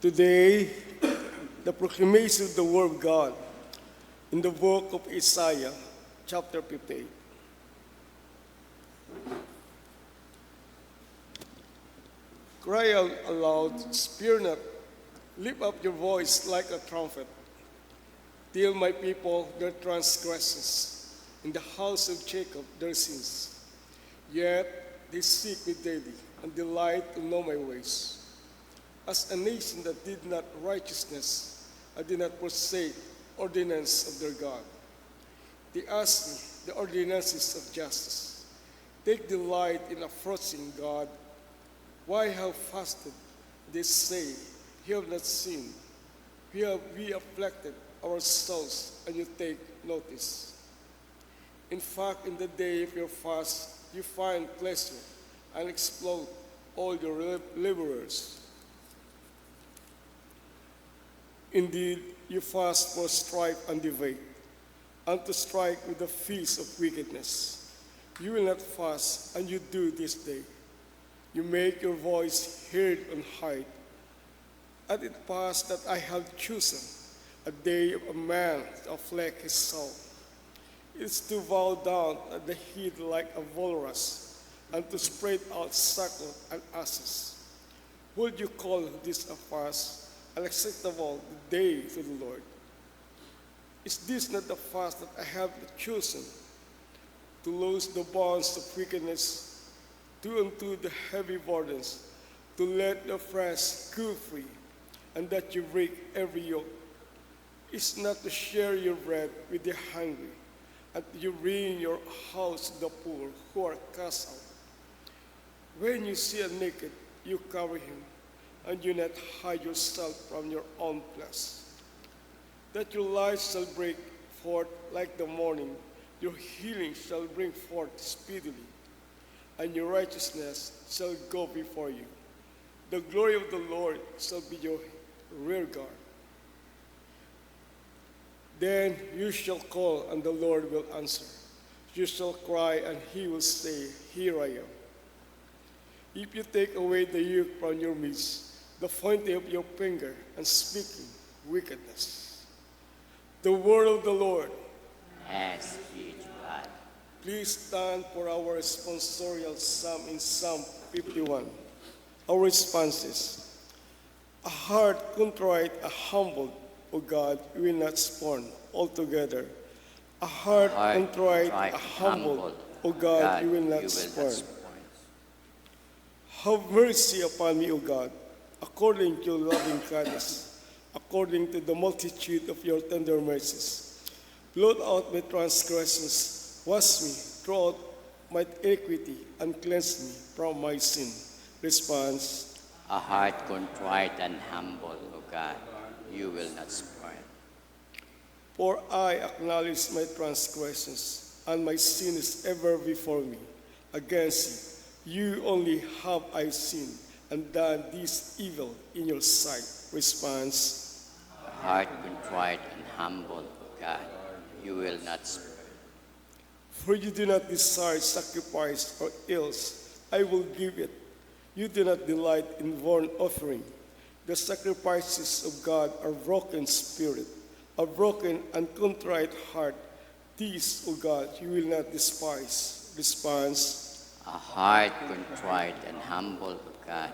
Today, the proclamation of the Word of God in the book of Isaiah, chapter 58. Cry out aloud, spare not, lift up your voice like a trumpet. Tell my people their transgressions, in the house of Jacob their sins. Yet they seek me daily, and delight to know my ways. As a nation that did not righteousness, I did not forsake ordinance of their God. They ask me the ordinances of justice. Take delight in approaching God. Why have fasted? They say, you have not sinned. We afflicted our souls, and you take notice. In fact, in the day of your fast, you find pleasure and explode all your laborers. Indeed, you fast for strife and debate, and to strike with the feast of wickedness. You will not fast, and you do this day. You make your voice heard on high. And it passed that I have chosen a day of a man to afflict his soul. It is to bow down at the head like a walrus, and to spread out sackcloth and ashes. Would you call this a fast? An acceptable day to the Lord. Is this not the fast that I have chosen? To loose the bonds of wickedness, to undo the heavy burdens, to let the oppressed go free, and that you break every yoke. Is not to share your bread with the hungry, and you bring your house to the poor who are cast out. When you see a naked, you cover him, and you not hide yourself from your own flesh. That your life shall break forth like the morning, your healing shall bring forth speedily, and your righteousness shall go before you. The glory of the Lord shall be your rear guard. Then you shall call, and the Lord will answer. You shall cry, and he will say, Here I am. If you take away the yoke from your midst, the pointing of your finger, and speaking wickedness. The word of the Lord. Thanks be to God. Please stand for our responsorial psalm in Psalm 51. Our response is, a heart contrite, a humbled, O God, you will not scorn altogether. A heart contrite, a humbled, O God, you will not scorn. Have mercy upon me, O God, according to your loving kindness, according to the multitude of your tender mercies. Blot out my transgressions, wash me throughout my iniquity, and cleanse me from my sin. Response: A heart contrite and humble, O God, you will not scorn. For I acknowledge my transgressions, and my sin is ever before me. Against you only have I sinned, and done this evil in your sight. Response: A heart contrite and humble, O God, you will not spurn. For you do not desire sacrifice or ills, I will give it. You do not delight in burnt offering. The sacrifices of God are broken spirit, a broken and contrite heart. These, O God, you will not despise. Response: A heart contrite and humble, O God,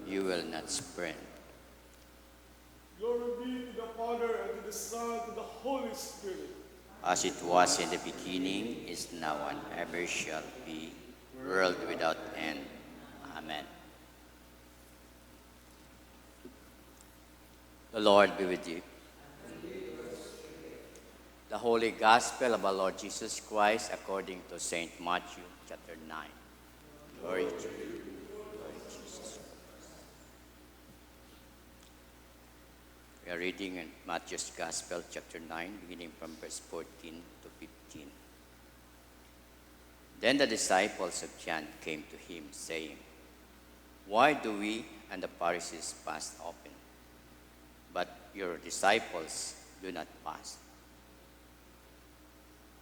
you will not spurn. Glory be to the Father, and to the Son, and to the Holy Spirit. As it was in the beginning, is now, and ever shall be, world without end. Amen. The Lord be with you. The Holy Gospel of our Lord Jesus Christ according to St. Matthew, chapter 9. Glory to you, Lord Jesus. We are reading in Matthew's Gospel, chapter 9, beginning from verse 14 to 15. Then the disciples of John came to him, saying, Why do we and the Pharisees fast often, but your disciples do not fast?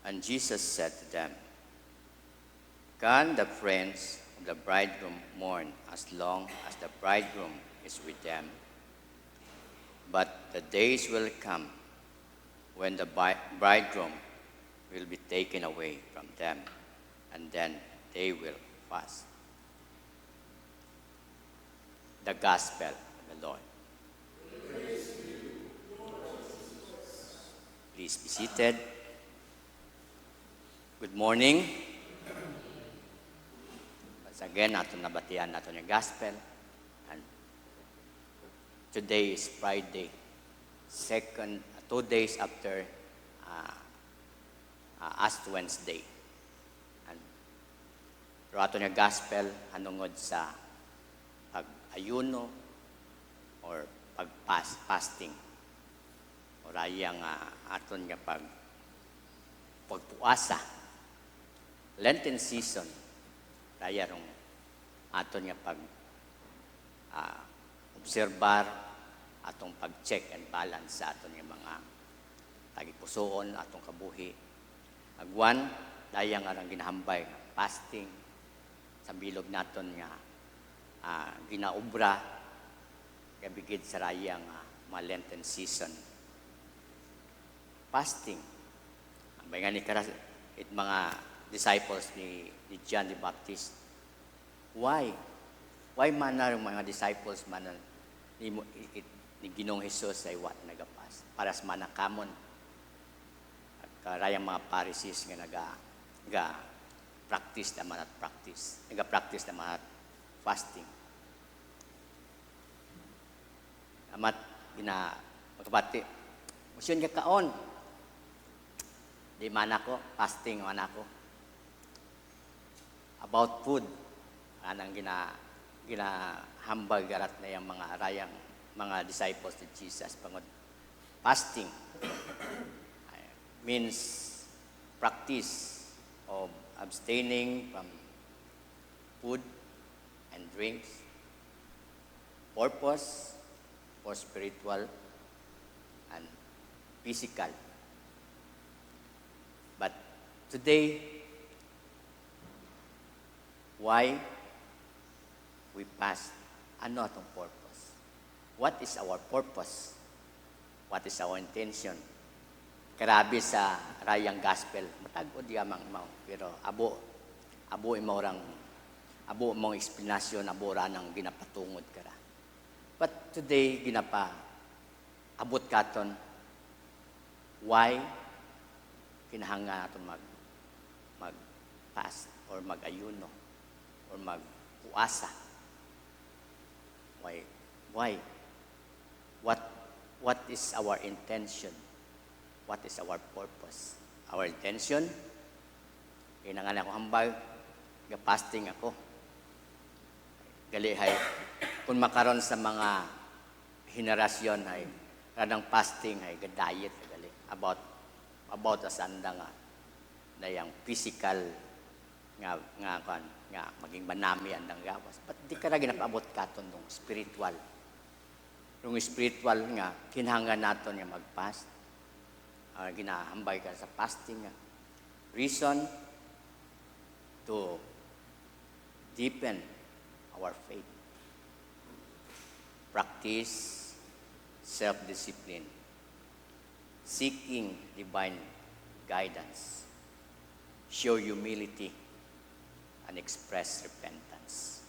And Jesus said to them, Can the friends of the bridegroom mourn as long as the bridegroom is with them? But the days will come when the bridegroom will be taken away from them, and then they will fast. The Gospel of the Lord. Please be seated. Good morning. Once again, natin nabatian natin yung Gospel. And today is Friday, 2 days after Ash Wednesday. And pero ato yung Gospel hanungod sa pag-ayuno or pag-fasting. O rayang aton nga pagpuasa. Lenten season, raya rong aton nga obserbar, atong pag-check and balance sa aton nga mga tagipusoon, atong kabuhi. Agwan, daya nga rang ginahambay nga fasting, sa bilog naton nga ginaobra, kabigid sa rayang mga Lenten season. Fasting. Ang nga ni karas, mga disciples ni John the Baptist. Why? Why man na mga disciples man ni Ginoong Hesus ay what nagapas? Para sa manakamon. At karayang mga Pharisees nga naga-practice naman at practice. Naga-practice naman at fasting. Amat, magkabati. Musyon ka kaon. Di man ako, fasting man ako. About food, anang ginahambag garat na yung mga arayang mga disciples ni Jesus. Pangod, fasting means practice of abstaining from food and drinks. Purpose for spiritual and physical. But today, why we fast? Ano atong purpose? What is our purpose? What is our intention? Karabi sa rayang gospel, matag-o diyamang mo, pero abo mong explanation, abo ra nang ginapatungod kara. But today, abot katon, why kinahanga ato mag-fast or mag-ayuno or mag-puasa. Why? What is our intention? What is our purpose? Our intention, kinahanglan ako hambag, ga-fasting ako. Galihay, kung makaron sa mga henerasyon ay radang fasting ay ga-diet gali about as anda nga na yung physical nga maging manami andang gawas, but di ka ra ginapaabot katon ng spiritual nga kinahanglan naton nga mag-fast, ginahambay ka sa fasting nga reason to deepen our faith, practice self-discipline, seeking divine guidance, show humility, and express repentance.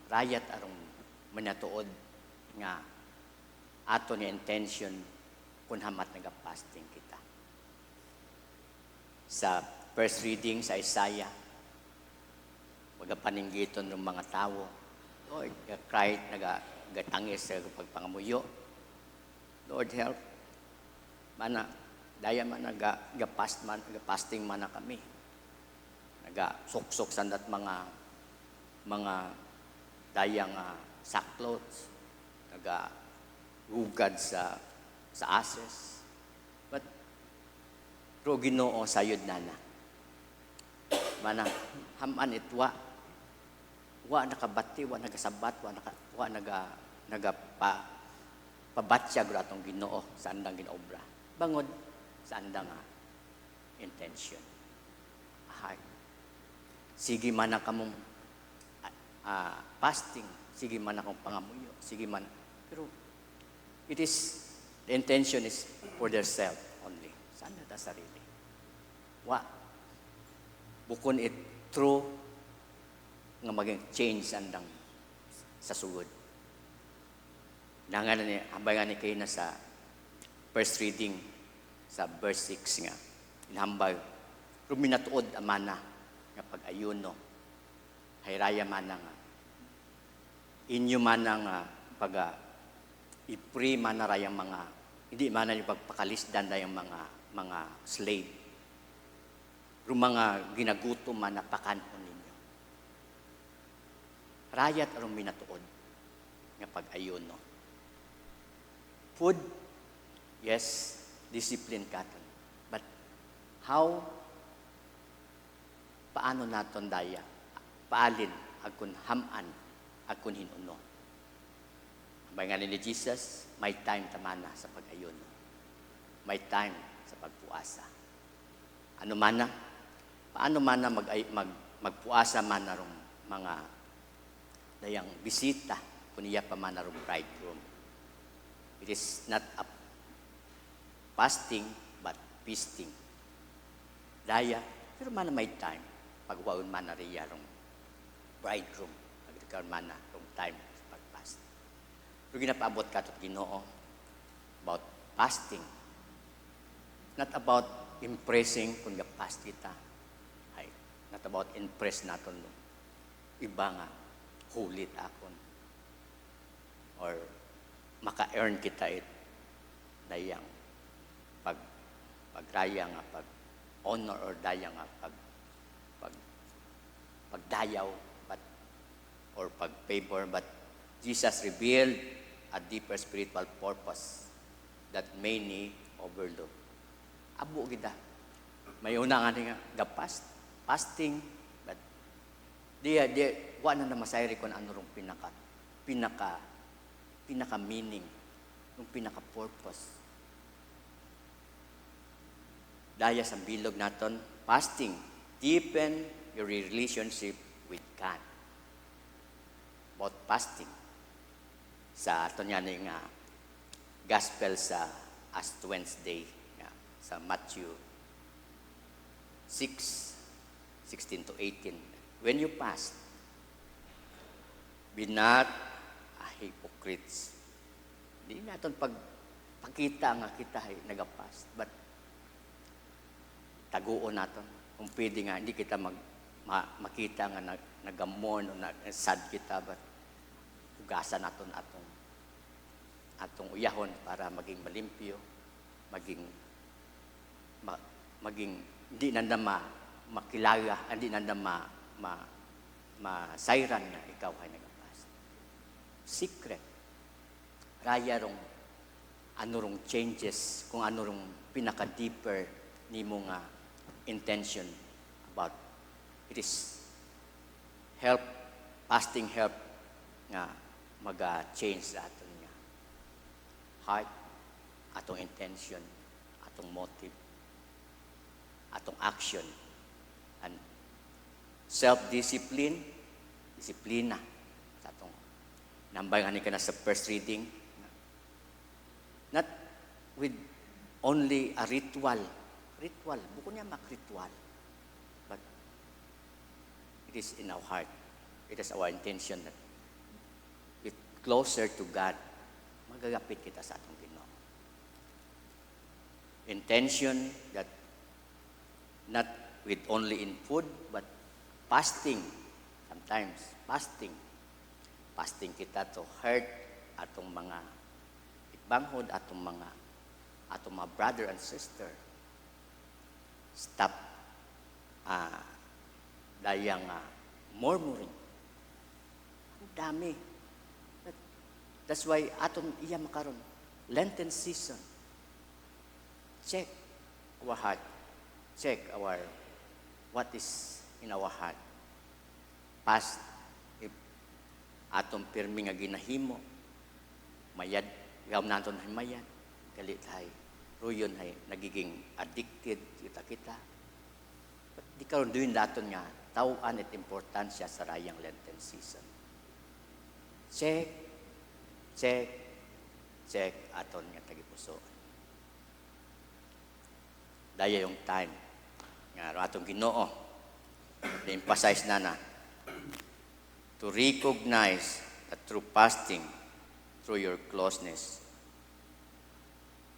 Rayat arong manatuod nga ato ni intention kung hamat nagapasting kita. Sa first reading sa Isaiah, magapaninggiton ng mga tao, Lord, cry, nagatangis sa pagpangamuyo. Lord, help. Mana, daya man nagapasting man na kami. Nagasuksok sandat mga dayang sackcloths, nagahugad sa ashes. But, pero Ginoo sayod na. Mana, haman itwa, wa nakabati, wa nagasabat, wa pabatya gud atong Ginoo sa andang ginaobra. Bangod sa andang intention. Heart. Sige man na kamong fasting, sige man akong pangamuyo, sige man. Pero it is The intention is for their self only. Saan na sarili? Wa. Bukon it true nga maging change andang sa sugod. Nangan ni hambagan ni kayo na sa first reading sa verse 6 nga. Inhambag ruminatuod amana nga pag-ayuno. Hayraya mana nga. Inyo mana nga i-free mana rayang mga hindi mana yung pagpakalisdan rayang mga slave. Rum mga ginagutom man napakanon ninyo. Rayat aron minatuod nga pag-ayuno. Food, yes, discipline katon. But how paano naton daya? Paalin agkun haman agkun hinuno. Bayan ni Jesus, may time tamana sa pag-ayuno. May time sa pagpuasa. Ano mana? Paano mana magpuasa man narong mga dayang bisita kuniya pa man narong bridegroom. It is not a fasting but feasting. Daya, pero man may time pagwaon man na riya rong bridegroom, pagkaroon man na rong time sa pag-fast. Pero ginapaabot ka ito't Ginoo about fasting. Not about impressing kung fast kita. Ay, not about impress naton no. Iba nga, hulit akon. Or maka-earn kita dayang pagraya nga pag honor or dayang nga pagdayaw or pag-favor, but Jesus revealed a deeper spiritual purpose that many overlook. Abo kita. May una nga fasting, but wala na masayri kung ano rong pinaka meaning, yung pinaka purpose. Daya sa bilog naton, fasting deepen your relationship with God. About fasting. Sa ato niya nga gospel sa Ash Wednesday nga, sa Matthew 6:16 to 18. When you fast, be not a hypocrites. Hindi natin pagpakita nga kita ay nagapast. But taguon natin. Kung pwede nga, hindi kita makita nga nagamon o sad kita, but hugasan natin atong uyahon para maging malimpyo, maging hindi nanda makilala, hindi nanda masayran na ikaw ay nagapast. Secret. Raya rong ano rong changes, kung ano rong pinaka-deeper ni mo nga intention about it is help, fasting help nga mag-change sa aton nga heart, atong intention, atong motive, atong action, and self-discipline, disiplina sa atong nambay nga ka na sa first reading, not with only a ritual, buko niya mak-ritual, but it is in our heart, it is our intention that with closer to God, magagapit kita sa atong Ginoo. Intention that not with only in food, but fasting. Sometimes, fasting kita to hurt atong mga itbanghod, atong mga brother and sister. Stop dayang murmuring. Ang dami. That's why aton iya makaron Lenten season. Check our heart. Check what is in our heart. Past, if atong pirmi nga ginahimo, mayad, gawin natin ay mayad, galit ay, ruyon ay nagiging addicted kita. But di karon doon natin nga, tawaan at importansya sa rayang Lenten season. Check check aton nga tagipuso. Daya yung time nga atong Ginoo na-emphasize na to recognize that through fasting, through your closeness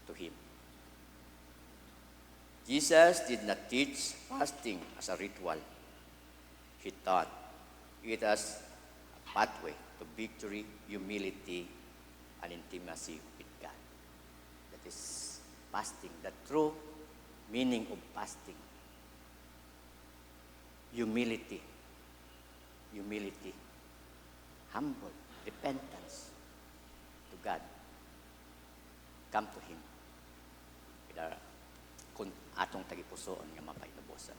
to Him. Jesus did not teach fasting as a ritual. He taught it as a pathway to victory, humility, and intimacy with God. That is fasting, the true meaning of fasting. Humility. Humility. Humble. Repentance to God. Come to Him with our, kung atong tagipusoon nga mapaynabusan.